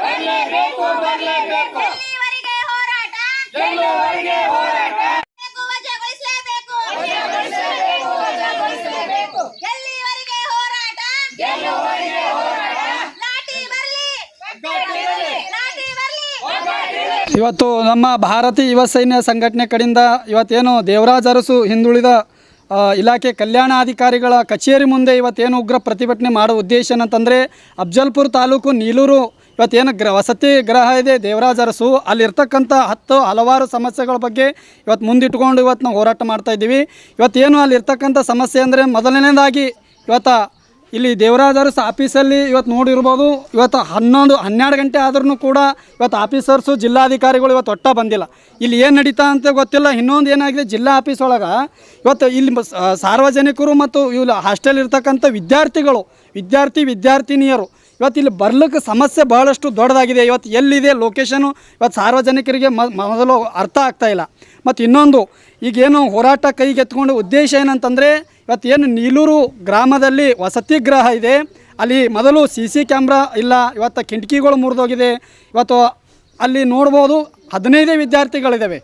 ಬರಲೇಬೇಕು ಬರಲೇಬೇಕು ಎಲ್ಲಿವರೆಗೆ ಹೋರಾಟ ಗೆಲ್ಲುವವರೆಗೆ ಹೋರಾಟ ವಜಾಗೊಳಿಸಲೇಬೇಕು ವಜಾಗೊಳಿಸಲೇಬೇಕು ವಜಾಗೊಳಿಸಲೇಬೇಕು ಎಲ್ಲಿವರೆಗೆ ಹೋರಾಟ ಗೆಲ್ಲುವವರೆಗೆ ಹೋರಾಟ ಲಾಠಿ ಬರಲಿ ಒಗ್ಗಟ್ಟಿರಲಿ ಲಾಠಿ ಬರಲಿ ಒಗ್ಗಟ್ಟಿರಲಿ ಇವತ್ತು ನಮ್ಮ ಭಾರತೀಯ ಯುವ ಸೈನ್ಯ ಸಂಘಟನೆ ಕಡೆಯಿಂದ ಇವತ್ತೇನು ದೇವರಾಜ ಅರಸು ಹಿಂದುಳಿದ ಇಲಾಖೆ ಕಲ್ಯಾಣಾಧಿಕಾರಿಗಳ ಕಚೇರಿ ಮುಂದೆ ಇವತ್ತೇನು ಉಗ್ರ ಪ್ರತಿಭಟನೆ ಮಾಡೋ ಉದ್ದೇಶ ಏನಂತಂದರೆ ಅಫ್ಜಲ್ಪುರ ತಾಲೂಕು ನೀಲೂರು ಇವತ್ತೇನು ವಸತಿ ಗೃಹ ಇದೆ ದೇವರಾಜ ಅರಸು ಅಲ್ಲಿರ್ತಕ್ಕಂಥ ಹಲವಾರು ಸಮಸ್ಯೆಗಳ ಬಗ್ಗೆ ಇವತ್ತು ಮುಂದಿಟ್ಕೊಂಡು ಇವತ್ತು ನಾವು ಹೋರಾಟ ಮಾಡ್ತಾಯಿದ್ದೀವಿ. ಇವತ್ತೇನು ಅಲ್ಲಿರ್ತಕ್ಕಂಥ ಸಮಸ್ಯೆ ಅಂದರೆ ಮೊದಲನೇದಾಗಿ ಇಲ್ಲಿ ದೇವರಾಜ ಅರಸು ಆಫೀಸಲ್ಲಿ ಇವತ್ತು ನೋಡಿರ್ಬೋದು, ಇವತ್ತು 12 ಗಂಟೆ ಆದ್ರೂ ಕೂಡ ಇವತ್ತು ಆಫೀಸರ್ಸು ಜಿಲ್ಲಾಧಿಕಾರಿಗಳು ಇವತ್ತು ಒಟ್ಟ ಬಂದಿಲ್ಲ. ಇಲ್ಲಿ ಏನು ನಡೀತಾ ಅಂತ ಗೊತ್ತಿಲ್ಲ. ಇನ್ನೊಂದು ಏನಾಗಿದೆ, ಜಿಲ್ಲಾ ಆಫೀಸ್ ಒಳಗೆ ಇವತ್ತು ಇಲ್ಲಿ ಸಾರ್ವಜನಿಕರು ಮತ್ತು ಇವು ಹಾಸ್ಟೆಲ್ ಇರ್ತಕ್ಕಂಥ ವಿದ್ಯಾರ್ಥಿನಿಯರು ಇವತ್ತು ಇಲ್ಲಿ ಬರ್ಲಿಕ್ಕೆ ಸಮಸ್ಯೆ ಭಾಳಷ್ಟು ದೊಡ್ಡದಾಗಿದೆ. ಇವತ್ತು ಎಲ್ಲಿದೆ ಲೊಕೇಶನು ಇವತ್ತು ಸಾರ್ವಜನಿಕರಿಗೆ ಮೊದಲು ಅರ್ಥ ಆಗ್ತಾಯಿಲ್ಲ. ಮತ್ತು ಇನ್ನೊಂದು ಈಗೇನು ಹೋರಾಟ ಕೈಗೆತ್ಕೊಂಡು ಉದ್ದೇಶ ಏನಂತಂದರೆ ಇವತ್ತೇನು ನೀಲೂರು ಗ್ರಾಮದಲ್ಲಿ ವಸತಿ ಗೃಹ ಇದೆ, ಅಲ್ಲಿ ಮೊದಲು CC ಕ್ಯಾಮ್ರಾ ಇಲ್ಲ, ಇವತ್ತು ಕಿಟಕಿಗಳು ಮುರಿದೋಗಿದೆ. ಇವತ್ತು ಅಲ್ಲಿ ನೋಡ್ಬೋದು 15 ವಿದ್ಯಾರ್ಥಿಗಳಿದ್ದಾವೆ.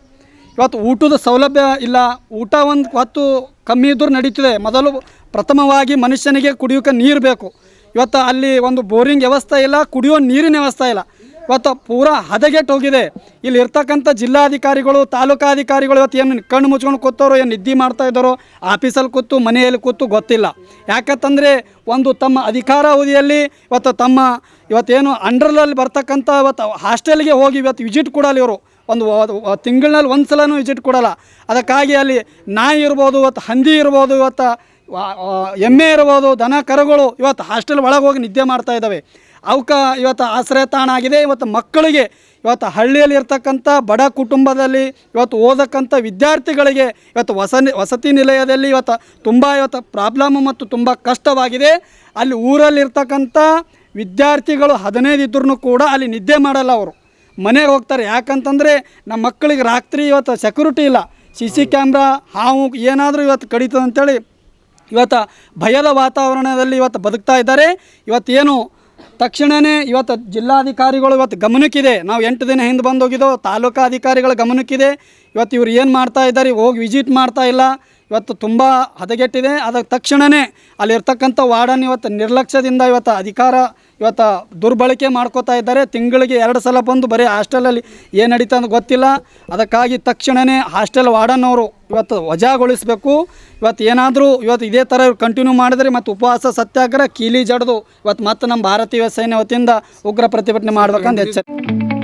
ಇವತ್ತು ಊಟದ ಸೌಲಭ್ಯ ಇಲ್ಲ, ಊಟ ಒಂದು ಹೊತ್ತು ಕಮ್ಮಿ ಇದ್ದರೂ ನಡೀತಿದೆ. ಮೊದಲು ಪ್ರಥಮವಾಗಿ ಮನುಷ್ಯನಿಗೆ ಕುಡಿಯೋಕೆ ನೀರು ಬೇಕು. ಇವತ್ತು ಅಲ್ಲಿ ಒಂದು ಬೋರಿಂಗ್ ವ್ಯವಸ್ಥೆ ಇಲ್ಲ, ಕುಡಿಯೋ ನೀರಿನ ವ್ಯವಸ್ಥೆ ಇಲ್ಲ. ಇವತ್ತು ಪೂರಾ ಹದಗೆಟ್ಟು ಹೋಗಿದೆ. ಇಲ್ಲಿ ಇರ್ತಕ್ಕಂಥ ಜಿಲ್ಲಾಧಿಕಾರಿಗಳು ತಾಲೂಕಾಧಿಕಾರಿಗಳು ಇವತ್ತು ಏನು ಕಣ್ಣು ಮುಚ್ಕೊಂಡು ಕೂತವರು, ಏನು ನಿದ್ದೆ ಮಾಡ್ತಾಯಿದ್ದಾರೋ, ಆಫೀಸಲ್ಲಿ ಕೂತು ಮನೆಯಲ್ಲಿ ಕೂತು ಗೊತ್ತಿಲ್ಲ. ಯಾಕಂತಂದರೆ ಒಂದು ತಮ್ಮ ಅಧಿಕಾರಾವಧಿಯಲ್ಲಿ ಇವತ್ತೇನು ಅಂಡರ್ನಲ್ಲಿ ಬರ್ತಕ್ಕಂಥ ಇವತ್ತು ಹಾಸ್ಟೆಲ್ಗೆ ಹೋಗಿ ಇವತ್ತು ವಿಸಿಟ್ ಕೊಡಲ್ಲ. ಇವರು ಒಂದು ತಿಂಗಳಲ್ಲಿ ಒಂದು ಸಲನೂ ವಿಸಿಟ್ ಕೊಡಲ್ಲ. ಅದಕ್ಕಾಗಿ ಅಲ್ಲಿ ನಾಯಿ ಇರ್ಬೋದು, ಇವತ್ತು ಹಂದಿ ಇರ್ಬೋದು, ಇವತ್ತು ಎಮ್ಮೆ ಇರ್ಬೋದು, ದನ ಕರುಗಳು ಇವತ್ತು ಹಾಸ್ಟೆಲ್ ಒಳಗೆ ಹೋಗಿ ನಿದ್ದೆ ಮಾಡ್ತಾಯಿದ್ದಾವೆ. ಅವಕ್ಕೆ ಇವತ್ತು ಆಶ್ರಯ ತಾಣ ಆಗಿದೆ. ಇವತ್ತು ಮಕ್ಕಳಿಗೆ ಇವತ್ತು ಹಳ್ಳಿಯಲ್ಲಿ ಇರ್ತಕ್ಕಂಥ ಬಡ ಕುಟುಂಬದಲ್ಲಿ ಇವತ್ತು ಓದಕ್ಕಂಥ ವಿದ್ಯಾರ್ಥಿಗಳಿಗೆ ಇವತ್ತು ವಸತಿ ನಿಲಯದಲ್ಲಿ ಇವತ್ತು ಪ್ರಾಬ್ಲಮ್ ಮತ್ತು ತುಂಬ ಕಷ್ಟವಾಗಿದೆ. ಅಲ್ಲಿ ಊರಲ್ಲಿರ್ತಕ್ಕಂಥ ವಿದ್ಯಾರ್ಥಿಗಳು 15 ಇದ್ರೂ ಕೂಡ ಅಲ್ಲಿ ನಿದ್ದೆ ಮಾಡಲ್ಲ, ಅವರು ಮನೆಗೆ ಹೋಗ್ತಾರೆ. ಯಾಕಂತಂದರೆ ನಮ್ಮ ಮಕ್ಕಳಿಗೆ ರಾತ್ರಿ ಇವತ್ತು ಸೆಕ್ಯೂರಿಟಿ ಇಲ್ಲ, CC ಕ್ಯಾಮ್ರಾ ಹಾವು ಏನಾದರೂ ಇವತ್ತು ಕಡಿತದೆ ಅಂಥೇಳಿ ಇವತ್ತು ಭಯದ ವಾತಾವರಣದಲ್ಲಿ ಇವತ್ತು ಬದುಕ್ತಾ ಇದ್ದಾರೆ. ಇವತ್ತೇನು ತಕ್ಷಣವೇ ಇವತ್ತು ಜಿಲ್ಲಾಧಿಕಾರಿಗಳು ಇವತ್ತು ಗಮನಕ್ಕಿದೆ. ನಾವು 8 ದಿನ ಹಿಂದೆ ಬಂದೋಗಿದ್ದೋ, ತಾಲೂಕಾಧಿಕಾರಿಗಳ ಗಮನಕ್ಕಿದೆ. ಇವತ್ತು ಇವ್ರು ಏನು ಮಾಡ್ತಾ ಇದ್ದಾರೆ, ಹೋಗಿ ವಿಸಿಟ್ ಮಾಡ್ತಾ ಇಲ್ಲ. ಇವತ್ತು ತುಂಬ ಹದಗೆಟ್ಟಿದೆ. ಅದಕ್ಕೆ ತಕ್ಷಣವೇ ಅಲ್ಲಿರ್ತಕ್ಕಂಥ ವಾರ್ಡನ್ ಇವತ್ತು ನಿರ್ಲಕ್ಷ್ಯದಿಂದ ಅಧಿಕಾರ ದುರ್ಬಳಕೆ ಮಾಡ್ಕೋತಾ ಇದ್ದಾರೆ. ತಿಂಗಳಿಗೆ 2 ಸಲ ಬಂದು ಬರೀ ಹಾಸ್ಟೆಲಲ್ಲಿ ಏನು ನಡೀತಾ ಅಂತ ಗೊತ್ತಿಲ್ಲ. ಅದಕ್ಕಾಗಿ ತಕ್ಷಣವೇ ಹಾಸ್ಟೆಲ್ ವಾರ್ಡನ್ ಅವರು ಇವತ್ತು ವಜಾಗೊಳಿಸಬೇಕು. ಏನಾದರೂ ಇದೇ ಥರ ಕಂಟಿನ್ಯೂ ಮಾಡಿದರೆ ಮತ್ತು ಉಪವಾಸ ಸತ್ಯಾಗ್ರಹ ಕೀಲಿ ಜಡ್ದು ಮತ್ತೆ ನಮ್ಮ ಭಾರತೀಯ ಸೈನ್ಯ ವತಿಯಿಂದ ಉಗ್ರ ಪ್ರತಿಭಟನೆ ಮಾಡ್ಬೇಕಂತ ಎಚ್ಚರಿಕೆ.